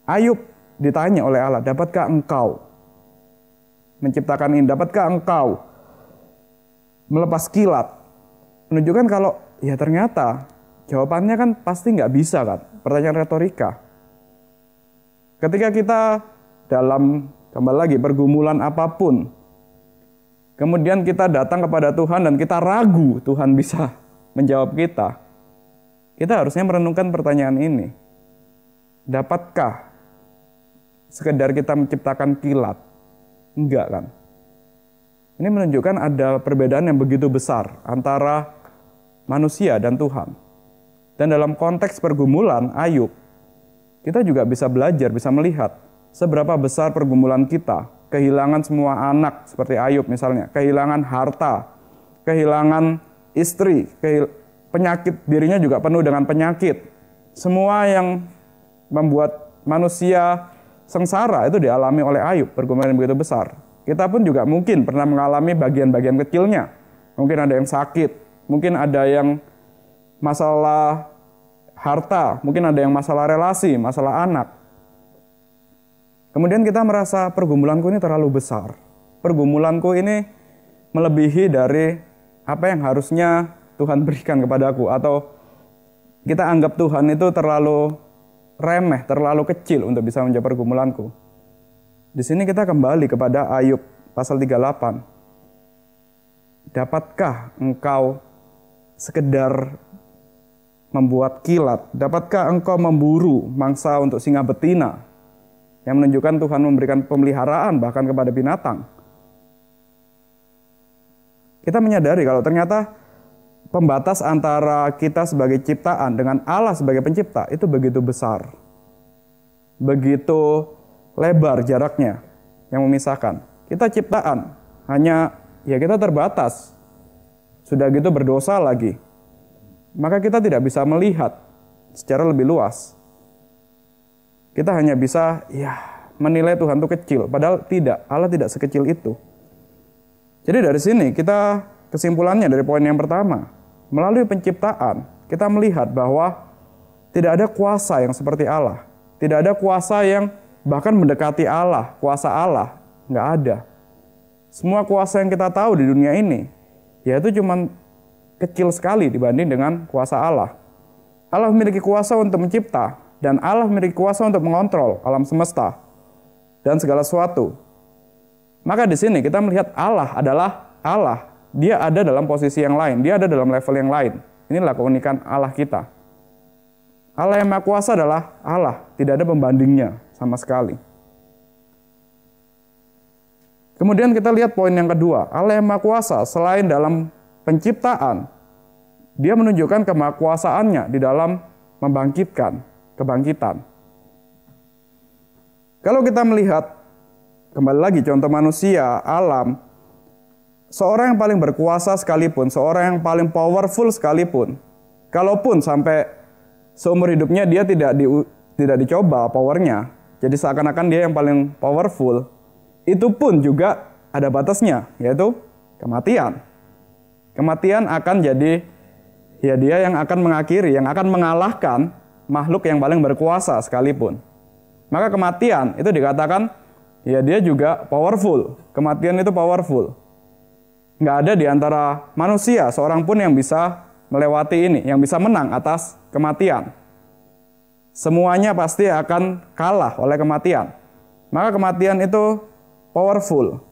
Ayub ditanya oleh Allah, dapatkah engkau menciptakan ini? Dapatkah engkau melepas kilat? Menunjukkan kalau ya ternyata jawabannya kan pasti nggak bisa kan. Pertanyaan retorika. Ketika kita dalam, kembali lagi, pergumulan apapun, kemudian kita datang kepada Tuhan dan kita ragu Tuhan bisa menjawab kita. Kita harusnya merenungkan pertanyaan ini. Dapatkah sekedar kita menciptakan kilat? Enggak kan? Ini menunjukkan ada perbedaan yang begitu besar antara manusia dan Tuhan. Dan dalam konteks pergumulan Ayub, kita juga bisa belajar, bisa melihat seberapa besar pergumulan kita. Kehilangan semua anak seperti Ayub misalnya, kehilangan harta, kehilangan istri, penyakit, dirinya juga penuh dengan penyakit. Semua yang membuat manusia sengsara itu dialami oleh Ayub, pergumulan yang begitu besar. Kita pun juga mungkin pernah mengalami bagian-bagian kecilnya. Mungkin ada yang sakit, mungkin ada yang masalah harta, mungkin ada yang masalah relasi, masalah anak. Kemudian kita merasa pergumulanku ini terlalu besar. Pergumulanku ini melebihi dari apa yang harusnya Tuhan berikan kepadaku. Atau kita anggap Tuhan itu terlalu remeh, terlalu kecil untuk bisa menjawab pergumulanku. Di sini kita kembali kepada Ayub pasal 38. Dapatkah engkau sekedar membuat kilat? Dapatkah engkau memburu mangsa untuk singa betina? Yang menunjukkan Tuhan memberikan pemeliharaan bahkan kepada binatang. Kita menyadari kalau ternyata pembatas antara kita sebagai ciptaan dengan Allah sebagai pencipta itu begitu besar. Begitu lebar jaraknya yang memisahkan. Kita ciptaan, hanya ya kita terbatas. Sudah gitu berdosa lagi. Maka kita tidak bisa melihat secara lebih luas. Kita hanya bisa menilai Tuhan itu kecil, padahal tidak, Allah tidak sekecil itu. Jadi dari sini kita kesimpulannya dari poin yang pertama, melalui penciptaan kita melihat bahwa tidak ada kuasa yang seperti Allah, tidak ada kuasa yang bahkan mendekati Allah, kuasa Allah, nggak ada. Semua kuasa yang kita tahu di dunia ini, yaitu cuma kecil sekali dibanding dengan kuasa Allah. Allah memiliki kuasa untuk mencipta, dan Allah memiliki kuasa untuk mengontrol alam semesta dan segala sesuatu. Maka di sini kita melihat Allah adalah Allah. Dia ada dalam posisi yang lain, dia ada dalam level yang lain. Inilah keunikan Allah kita. Allah yang Maha Kuasa adalah Allah, tidak ada pembandingnya sama sekali. Kemudian kita lihat poin yang kedua, Allah yang Maha Kuasa selain dalam penciptaan, dia menunjukkan kemahakuasaannya di dalam membangkitkan. kebangkitan. Kalau kita melihat kembali lagi contoh manusia, alam, seorang yang paling berkuasa sekalipun, seorang yang paling powerful sekalipun, kalaupun sampai seumur hidupnya dia tidak dicoba powernya, jadi seakan-akan dia yang paling powerful, itu pun juga ada batasnya, yaitu kematian. Kematian akan jadi ya dia yang akan mengakhiri, yang akan mengalahkan makhluk yang paling berkuasa sekalipun. Maka kematian itu dikatakan ya dia juga powerful. Kematian itu powerful. Nggak ada di antara manusia seorang pun yang bisa melewati ini, yang bisa menang atas kematian. Semuanya pasti akan kalah oleh kematian. Maka kematian itu powerful.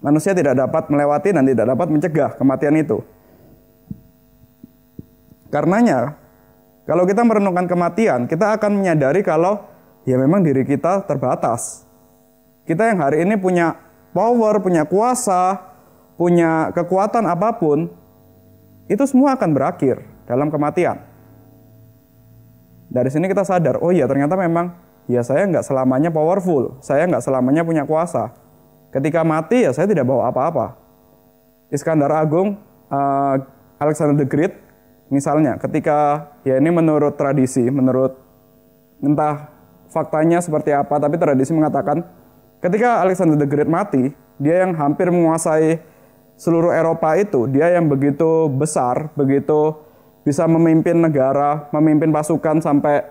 Manusia tidak dapat melewati dan tidak dapat mencegah kematian itu. Karenanya, kalau kita merenungkan kematian, kita akan menyadari kalau ya memang diri kita terbatas. Kita yang hari ini punya power, punya kuasa, punya kekuatan apapun, itu semua akan berakhir dalam kematian. Dari sini kita sadar, oh iya ternyata memang ya saya nggak selamanya powerful, saya nggak selamanya punya kuasa. Ketika mati ya saya tidak bawa apa-apa. Iskandar Agung, Alexander the Great, misalnya ketika ya ini menurut tradisi, menurut entah faktanya seperti apa, tapi tradisi mengatakan ketika Alexander the Great mati, dia yang hampir menguasai seluruh Eropa itu, dia yang begitu besar, begitu bisa memimpin negara, memimpin pasukan sampai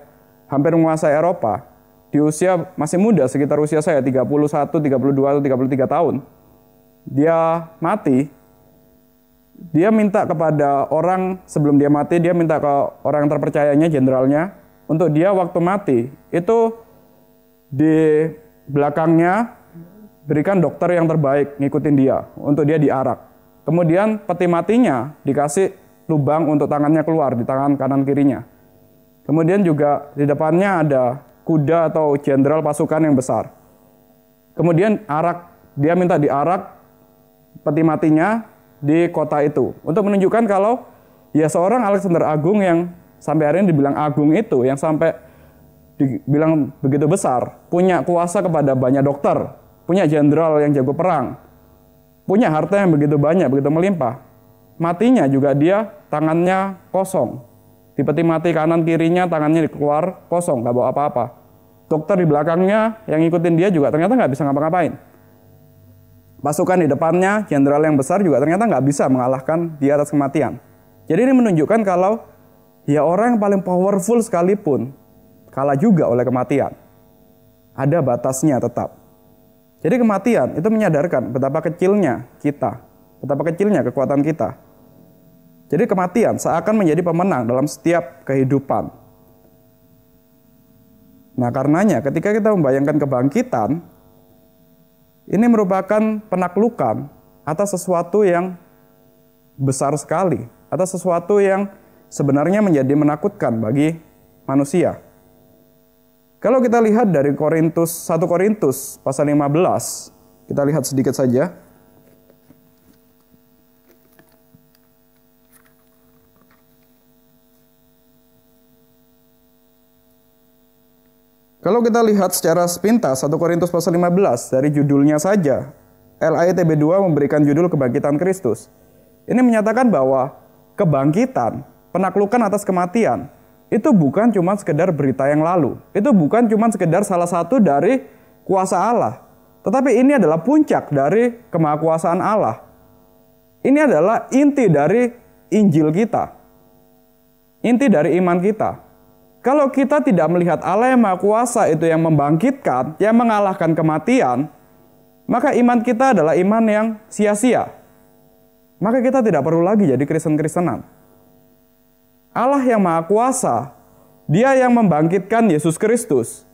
hampir menguasai Eropa. Di usia masih muda, sekitar usia saya 31, 32, atau 33 tahun. Dia mati, dia minta kepada orang, sebelum dia mati, dia minta ke orang yang terpercayanya, jenderalnya, untuk dia waktu mati, itu di belakangnya berikan dokter yang terbaik, ngikutin dia, untuk dia diarak. Kemudian peti matinya dikasih lubang untuk tangannya keluar, di tangan kanan kirinya. Kemudian juga di depannya ada kuda atau jenderal pasukan yang besar. Kemudian dia minta diarak peti matinya di kota itu, untuk menunjukkan kalau ya seorang Alexander Agung yang sampai hari ini dibilang agung itu, yang sampai dibilang begitu besar, punya kuasa kepada banyak dokter, punya jenderal yang jago perang, punya harta yang begitu banyak, begitu melimpah. Matinya juga dia tangannya kosong. Di peti mati kanan kirinya tangannya dikeluar kosong, nggak bawa apa-apa. Dokter di belakangnya yang ngikutin dia juga ternyata nggak bisa ngapa-ngapain. Pasukan di depannya, jenderal yang besar juga ternyata nggak bisa mengalahkan dia atas kematian. Jadi ini menunjukkan kalau ya orang yang paling powerful sekalipun kalah juga oleh kematian. Ada batasnya tetap. Jadi kematian itu menyadarkan betapa kecilnya kita, betapa kecilnya kekuatan kita. Jadi kematian seakan menjadi pemenang dalam setiap kehidupan. Nah karenanya ketika kita membayangkan kebangkitan, ini merupakan penaklukan atas sesuatu yang besar sekali, atas sesuatu yang sebenarnya menjadi menakutkan bagi manusia. Kalau kita lihat dari 1 Korintus pasal 15, kita lihat sedikit saja. Kalau kita lihat secara sepintas 1 Korintus pasal 15, dari judulnya saja, LAITB 2 memberikan judul Kebangkitan Kristus. Ini menyatakan bahwa kebangkitan, penaklukan atas kematian, itu bukan cuma sekedar berita yang lalu. Itu bukan cuma sekedar salah satu dari kuasa Allah. Tetapi ini adalah puncak dari kemahakuasaan Allah. Ini adalah inti dari Injil kita. Inti dari iman kita. Kalau kita tidak melihat Allah yang Maha Kuasa itu yang membangkitkan, yang mengalahkan kematian, maka iman kita adalah iman yang sia-sia. Maka kita tidak perlu lagi jadi Kristen-Kristenan. Allah yang Maha Kuasa, Dia yang membangkitkan Yesus Kristus.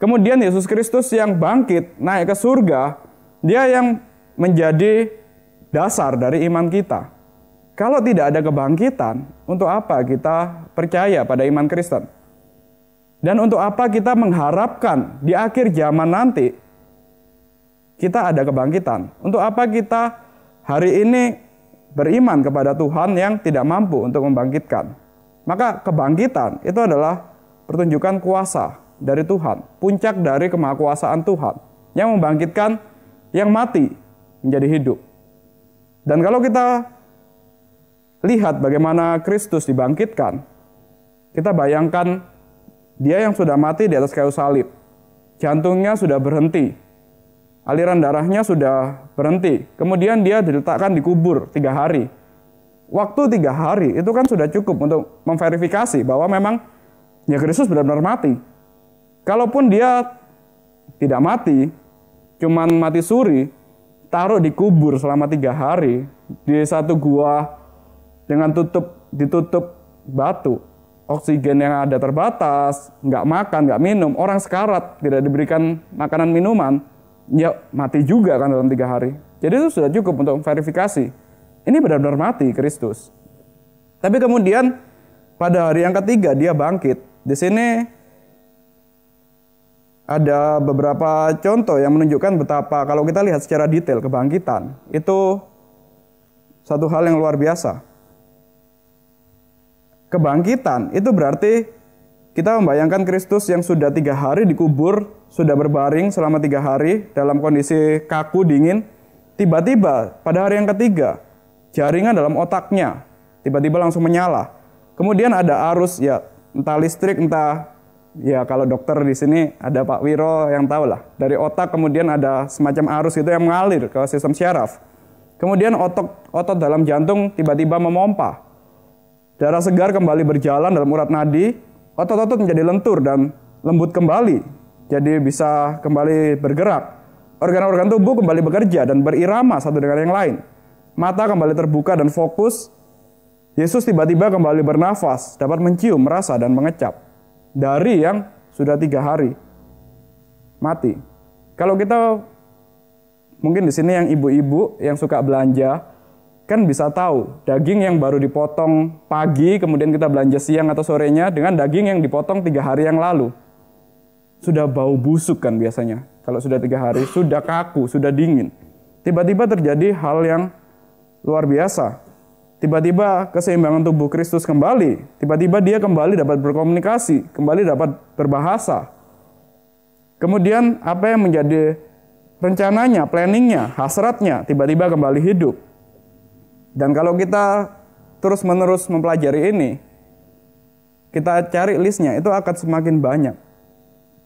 Kemudian Yesus Kristus yang bangkit, naik ke surga, Dia yang menjadi dasar dari iman kita. Kalau tidak ada kebangkitan, untuk apa kita percaya pada iman Kristen? Dan untuk apa kita mengharapkan di akhir zaman nanti kita ada kebangkitan? Untuk apa kita hari ini beriman kepada Tuhan yang tidak mampu untuk membangkitkan? Maka kebangkitan itu adalah pertunjukan kuasa dari Tuhan, puncak dari kemahakuasaan Tuhan yang membangkitkan yang mati menjadi hidup. Dan kalau kita lihat bagaimana Kristus dibangkitkan, kita bayangkan dia yang sudah mati di atas kayu salib, jantungnya sudah berhenti, aliran darahnya sudah berhenti, kemudian dia diletakkan di kubur 3 hari. Waktu 3 hari itu kan sudah cukup untuk memverifikasi bahwa memang ya Kristus benar-benar mati. Kalaupun dia tidak mati, cuman mati suri, taruh di kubur selama 3 hari di satu gua dengan ditutup batu, oksigen yang ada terbatas, nggak makan, nggak minum, orang sekarat, tidak diberikan makanan minuman, ya mati juga kan dalam 3 hari. Jadi itu sudah cukup untuk verifikasi. Ini benar-benar mati Kristus. Tapi kemudian pada hari yang ketiga dia bangkit. Di sini ada beberapa contoh yang menunjukkan betapa kalau kita lihat secara detail kebangkitan itu satu hal yang luar biasa. Kebangkitan itu berarti kita membayangkan Kristus yang sudah 3 hari dikubur, sudah berbaring selama 3 hari dalam kondisi kaku dingin. Tiba-tiba pada hari yang ketiga jaringan dalam otaknya tiba-tiba langsung menyala. Kemudian ada arus ya entah listrik entah ya kalau dokter di sini ada Pak Wiro yang tahu lah. Dari otak kemudian ada semacam arus itu yang mengalir ke sistem syaraf. Kemudian otot dalam jantung tiba-tiba memompa. Darah segar kembali berjalan dalam urat nadi. Otot-otot menjadi lentur dan lembut kembali. Jadi bisa kembali bergerak. Organ-organ tubuh kembali bekerja dan berirama satu dengan yang lain. Mata kembali terbuka dan fokus. Yesus tiba-tiba kembali bernafas, dapat mencium, merasa, dan mengecap. Dari yang sudah 3 hari mati. Kalau kita mungkin di sini yang ibu-ibu yang suka belanja, kan bisa tahu daging yang baru dipotong pagi, kemudian kita belanja siang atau sorenya, dengan daging yang dipotong 3 hari yang lalu. Sudah bau busuk kan biasanya. Kalau sudah 3 hari, sudah kaku, sudah dingin. Tiba-tiba terjadi hal yang luar biasa. Tiba-tiba keseimbangan tubuh Kristus kembali. Tiba-tiba dia kembali dapat berkomunikasi, kembali dapat berbahasa. Kemudian apa yang menjadi rencananya, planningnya, hasratnya, tiba-tiba kembali hidup. Dan kalau kita terus-menerus mempelajari ini, kita cari listnya, itu akan semakin banyak.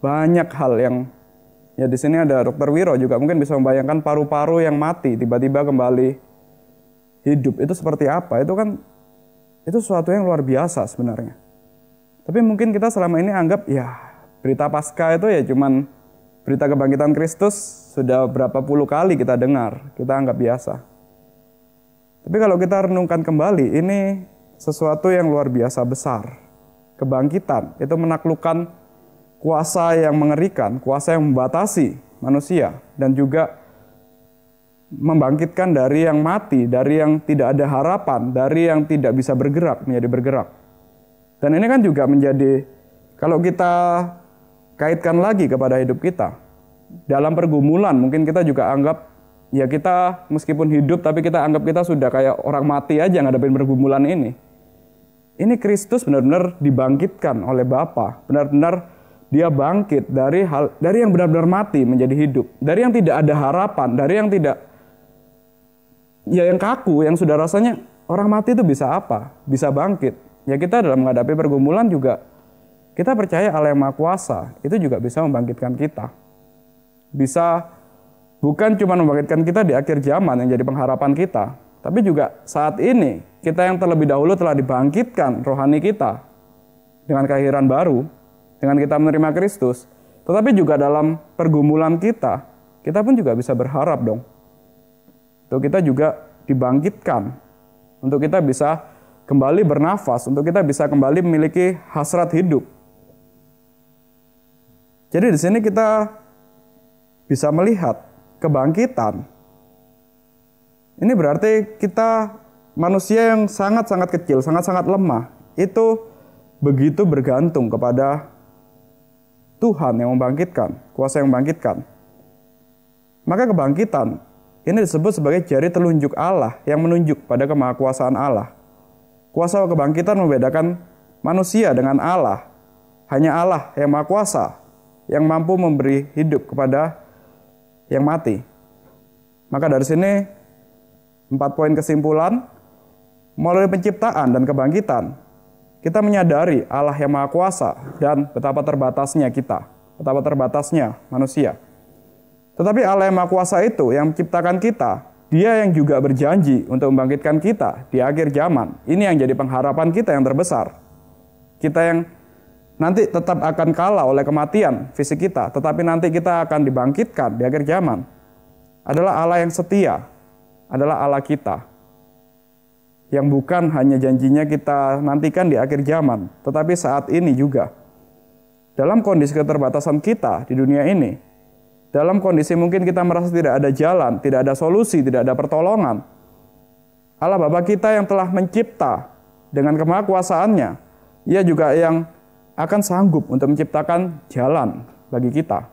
Banyak hal yang, ya di sini ada Dr. Wiro juga mungkin bisa membayangkan paru-paru yang mati, tiba-tiba kembali hidup. Itu seperti apa? Itu sesuatu yang luar biasa sebenarnya. Tapi mungkin kita selama ini anggap ya berita Paskah itu ya cuman berita kebangkitan Kristus sudah berapa puluh kali kita dengar, kita anggap biasa. Tapi kalau kita renungkan kembali, ini sesuatu yang luar biasa besar. Kebangkitan itu menaklukkan kuasa yang mengerikan, kuasa yang membatasi manusia, dan juga membangkitkan dari yang mati, dari yang tidak ada harapan, dari yang tidak bisa bergerak menjadi bergerak. Dan ini kan juga menjadi, kalau kita kaitkan lagi kepada hidup kita, dalam pergumulan mungkin kita juga anggap, ya kita meskipun hidup tapi kita anggap kita sudah kayak orang mati aja ngadepin pergumulan ini. Ini Kristus benar-benar dibangkitkan oleh Bapa, benar-benar dia bangkit dari yang benar-benar mati menjadi hidup, dari yang tidak ada harapan, dari yang tidak, ya yang kaku, yang sudah rasanya orang mati itu bisa apa? Bisa bangkit. Ya kita dalam menghadapi pergumulan juga, kita percaya Allah yang Maha Kuasa, itu juga bisa membangkitkan kita. Bisa bukan cuma membangkitkan kita di akhir zaman yang jadi pengharapan kita, tapi juga saat ini, kita yang terlebih dahulu telah dibangkitkan rohani kita dengan kelahiran baru, dengan kita menerima Kristus. Tetapi juga dalam pergumulan kita pun juga bisa berharap dong. Untuk kita juga dibangkitkan, untuk kita bisa kembali bernafas, untuk kita bisa kembali memiliki hasrat hidup. Jadi di sini kita bisa melihat kebangkitan. Ini berarti kita manusia yang sangat-sangat kecil, sangat-sangat lemah, itu begitu bergantung kepada Tuhan yang membangkitkan, kuasa yang membangkitkan. Maka kebangkitan ini disebut sebagai jari telunjuk Allah yang menunjuk pada kemahakuasaan Allah. Kuasa kebangkitan membedakan manusia dengan Allah. hanya Allah yang Maha Kuasa yang mampu memberi hidup kepada yang mati. Maka dari sini 4 poin kesimpulan, melalui penciptaan dan kebangkitan, kita menyadari Allah yang Maha Kuasa dan betapa terbatasnya kita, betapa terbatasnya manusia. Tetapi Allah yang Maha Kuasa itu yang menciptakan kita, Dia yang juga berjanji untuk membangkitkan kita di akhir zaman. Ini yang jadi pengharapan kita yang terbesar. Kita yang nanti tetap akan kalah oleh kematian fisik kita, tetapi nanti kita akan dibangkitkan di akhir zaman. Adalah Allah yang setia, adalah Allah kita. Yang bukan hanya janjinya kita nantikan di akhir zaman, tetapi saat ini juga. Dalam kondisi keterbatasan kita di dunia ini, dalam kondisi mungkin kita merasa tidak ada jalan, tidak ada solusi, tidak ada pertolongan, Allah Bapa kita yang telah mencipta dengan kemahakuasaannya, Ia juga yang akan sanggup untuk menciptakan jalan bagi kita.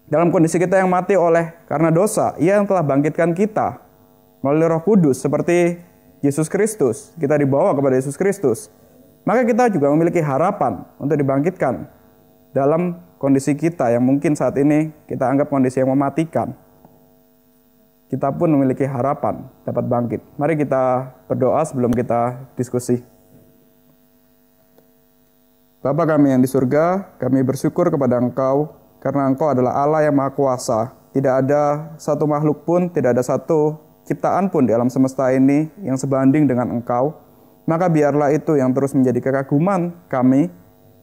Dalam kondisi kita yang mati oleh karena dosa, Ia yang telah bangkitkan kita melalui Roh Kudus seperti Yesus Kristus. Kita dibawa kepada Yesus Kristus. Maka kita juga memiliki harapan untuk dibangkitkan dalam kondisi kita yang mungkin saat ini kita anggap kondisi yang mematikan. Kita pun memiliki harapan dapat bangkit. Mari kita berdoa sebelum kita diskusi. Bapa kami yang di surga, kami bersyukur kepada Engkau, karena Engkau adalah Allah yang Maha Kuasa. Tidak ada satu makhluk pun, tidak ada satu ciptaan pun di alam semesta ini yang sebanding dengan Engkau. Maka biarlah itu yang terus menjadi kekaguman kami.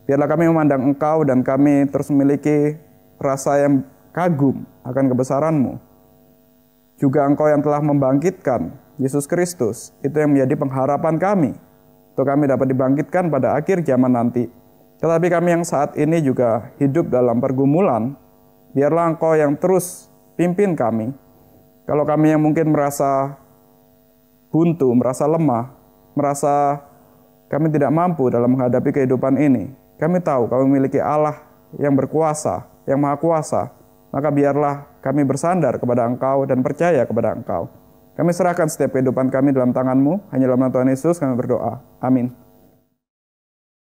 Biarlah kami memandang Engkau dan kami terus memiliki rasa yang kagum akan kebesaran-Mu. Juga Engkau yang telah membangkitkan Yesus Kristus, itu yang menjadi pengharapan kami, untuk kami dapat dibangkitkan pada akhir zaman nanti. Tetapi kami yang saat ini juga hidup dalam pergumulan, biarlah Engkau yang terus pimpin kami. Kalau kami yang mungkin merasa buntu, merasa lemah, merasa kami tidak mampu dalam menghadapi kehidupan ini, kami tahu kami memiliki Allah yang berkuasa, yang Maha Kuasa. Maka biarlah kami bersandar kepada Engkau dan percaya kepada Engkau. Kami serahkan setiap kehidupan kami dalam tangan-Mu. Hanya dalam nama Tuhan Yesus kami berdoa. Amin.